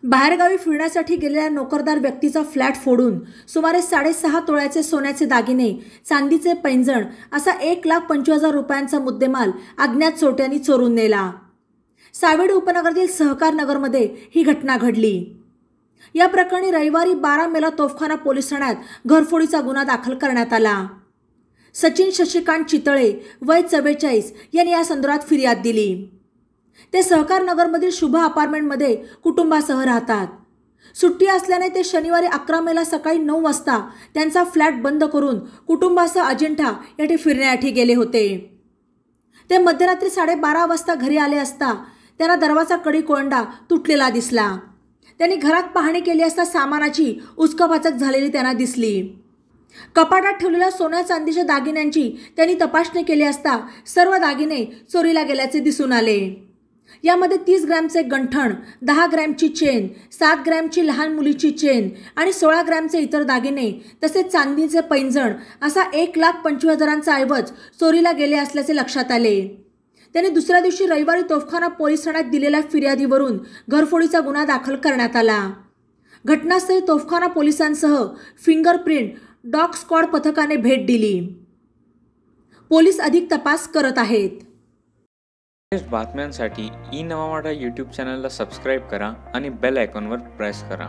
बाहेरगावी फिरण्यासाठी गेलेल्या नोकरदार व्यक्तीचा फ्लॅट फोडून सुमारे 6.5 तोळ्याचे सोन्याचे दागिने, चांदीचे पैंजण असा 1,25,000 रुपयांचा मुद्देमाल अज्ञात चोरट्यांनी चोरून नेला। सावेडी उपनगरातील सहकार नगरमध्ये ही घटना घडली। या प्रकरणी रविवारी 12 मेला तोफखाना पोलीस ठाण्यात घरफोडीचा गुन्हा दाखल करण्यात आला। सचिन शशिकांत चितळे वय 44 यांनी या संदर्भात फिर्याद दिली। ते सहकार नगरमधील शुभ अपार्टमेंटमध्ये कुटुंबासह राहतात। सुट्टी असल्याने ते शनिवारी 11 मेला सकाळी 9 वाजता त्यांचा फ्लॅट बंद करून कुटुंबासह अजिंठा येथे फिरण्यासाठी गेले होते। ते मध्यरात्री 12:30 वाजता घरी आले असता त्यांना दरवाजा कडी कोंडा तुटलेला दिसला। त्यांनी घरात पाहणी केली असता सामानाची उचकापाचक झालेली त्यांना दिसली। कपाटात ठेवलेल्या सोन्या चांदीच्या दागिन्यांची त्यांनी तपासणी केली असता सर्व दागिने चोरीला गेल्याचे दिसून आले। यामध्ये 30 ग्रॅमचे गंठण, 10 ग्रॅमची चेन, 7 ग्रॅमची लहान मुलीची चेन आणि 16 ग्रॅमचे इतर दागिने तसेच चांदीचे पैंजण असा 1,25,000चा ऐवज चोरीला गेले असल्याचे लक्षात आले। त्यांनी दुसऱ्या दिवशी रविवारी तोफखाना पोलीस ठाण्यात दिलेल्या फिर्यादीवरून घरफोडीचा गुन्हा दाखल करण्यात आला। घटनास्थळी तोफखाना पोलिसांसह फिंगरप्रिंट डॉग स्क्वॉड पथकाने भेट दिली। पोलीस अधिक तपास करत आहेत। बातम्यांसाठी ई नवा मराठा यूट्यूब चॅनलला सबस्क्राईब करा आणि बेल आयकॉनवर प्रेस करा।